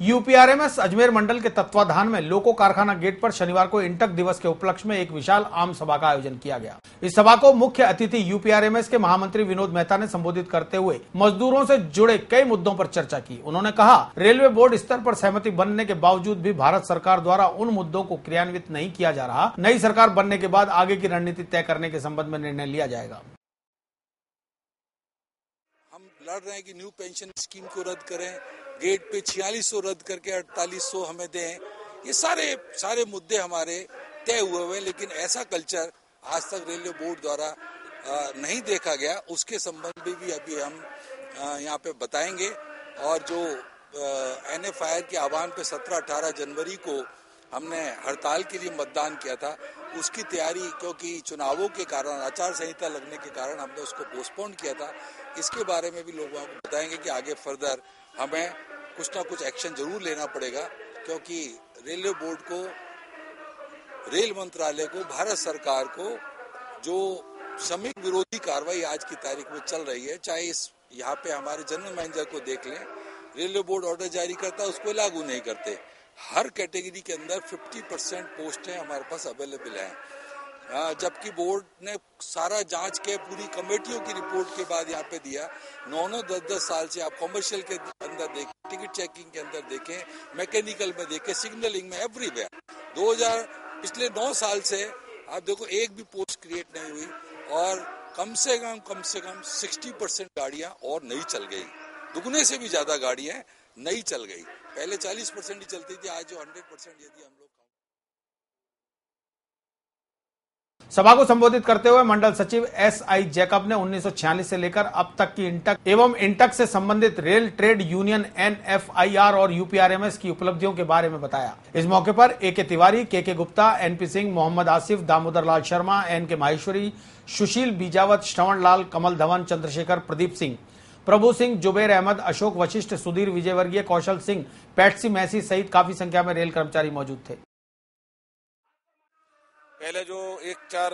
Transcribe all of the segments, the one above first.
यूपीआरएमएस अजमेर मंडल के तत्वाधान में लोको कारखाना गेट पर शनिवार को इंटक दिवस के उपलक्ष्य में एक विशाल आम सभा का आयोजन किया गया। इस सभा को मुख्य अतिथि यूपीआरएमएस के महामंत्री विनोद मेहता ने संबोधित करते हुए मजदूरों से जुड़े कई मुद्दों पर चर्चा की। उन्होंने कहा, रेलवे बोर्ड स्तर पर सहमति बनने के बावजूद भी भारत सरकार द्वारा उन मुद्दों को क्रियान्वित नहीं किया जा रहा। नई सरकार बनने के बाद आगे की रणनीति तय करने के संबंध में निर्णय लिया जाएगा। हम लड़ रहे हैं कि न्यू पेंशन स्कीम को रद्द करें, गेट पे 4600 रद्द करके 4800 हमें दें। ये सारे मुद्दे हमारे तय हुए हुए, लेकिन ऐसा कल्चर आज तक रेलवे बोर्ड द्वारा नहीं देखा गया। उसके संबंध में भी अभी हम यहाँ पे बताएंगे। और जो NFIR के आह्वान पे 17-18 जनवरी को हमने हड़ताल के लिए मतदान किया था, उसकी तैयारी क्योंकि चुनावों के कारण, आचार संहिता लगने के कारण हमने उसको पोस्टपोन किया था। इसके बारे में भी लोगों को बताएंगे कि आगे फर्दर हमें कुछ ना कुछ एक्शन जरूर लेना पड़ेगा, क्योंकि रेलवे बोर्ड को, रेल मंत्रालय को, भारत सरकार को जो श्रमिक विरोधी कार्रवाई आज की तारीख में चल रही है, चाहे इस यहाँ पे हमारे जनरल मैनेजर को देख लें, रेलवे बोर्ड ऑर्डर जारी करता है, उसको लागू नहीं करते। हर कैटेगरी के अंदर 50% पोस्टें हमारे पास अवेलेबल हैं, जबकि बोर्ड ने सारा जांच के पूरी कमेटियों की रिपोर्ट के बाद यहाँ पे दिया। 9-9, 10-10 साल से आप कमर्शियल के अंदर देखें, टिकट चेकिंग के अंदर देखें, मैकेनिकल में देखें, सिग्नलिंग में, एवरीवेयर पिछले 9 साल से आप देखो एक भी पोस्ट क्रिएट नहीं हुई। और कम से कम 60% गाड़ियां और नई चल गई, दुगने से भी ज्यादा गाड़ियां नई चल गई। पहले 40% ही चलती थी, आज जो 100% यदि हम लोग। सभा को संबोधित करते हुए मंडल सचिव SI जैकब ने 1946 से लेकर अब तक की इंटक एवं इंटक से संबंधित रेल ट्रेड यूनियन NFIR और यूपीआरएमएस की उपलब्धियों के बारे में बताया। इस मौके पर AK Tiwari, KK Gupta, NP Singh, Mohammad Asif, Damodar Lal Sharma, NK Maheshwari, Sushil Bijawat, Shravan Lal, Kamal Dhawan, Chandrashekhar, Pradeep Singh, Prabhu Singh, Zuber Ahmed, Ashok Vashishth, Sudhir Vijayvargiya, Kaushal Singh, Patsy Massey सहित काफी संख्या में रेल कर्मचारी मौजूद थे। पहले जो 1-4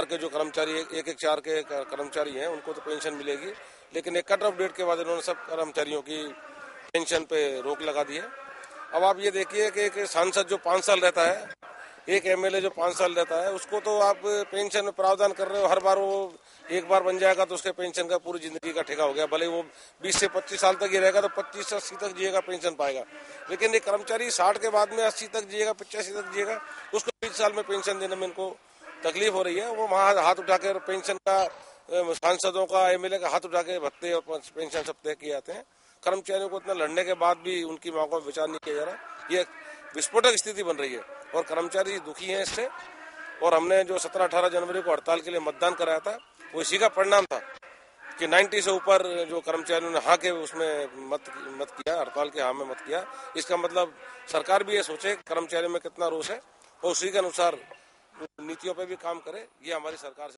के जो कर्मचारी, 1-1-4 के कर्मचारी हैं, उनको तो पेंशन मिलेगी, लेकिन एक कट ऑफ डेट के बाद इन्होंने सब कर्मचारियों की पेंशन पे रोक लगा दी है। अब आप ये देखिए कि एक सांसद जो 5 साल रहता है, एक MLA जो 5 साल रहता है, उसको तो आप पेंशन में प्रावधान कर रहे हो। हर बार वो एक बार बन जाएगा तो उसके पेंशन का पूरी जिंदगी का ठेका हो गया। भले वो 20 से 25 साल तक ही रहेगा तो 25 से 80 तक जिएगा, पेंशन पाएगा। लेकिन एक कर्मचारी 60 के बाद में 80 तक जिएगा, 85 तक जिएगा, उसको 20 साल में पेंशन देने में इनको तकलीफ हो रही है। वो वहाँ हाथ उठाकर पेंशन का, सांसदों का, MLA का हाथ उठा के भत्ते और पेंशन सब तय किए जाते हैं। कर्मचारियों को इतना लड़ने के बाद भी उनकी मांगों पर विचार नहीं किया जा रहा। ये विस्फोटक स्थिति बन रही है और कर्मचारी दुखी हैं इससे। और हमने जो 17-18 जनवरी को हड़ताल के लिए मतदान कराया था, वो इसी का परिणाम था कि 90 से ऊपर जो कर्मचारियों ने हाँ के उसमें मत किया, हड़ताल के हाँ में मत किया। इसका मतलब सरकार भी ये सोचे कर्मचारियों में कितना रोष है और उसी के अनुसार नीतियों पे भी काम करे। ये हमारी सरकार से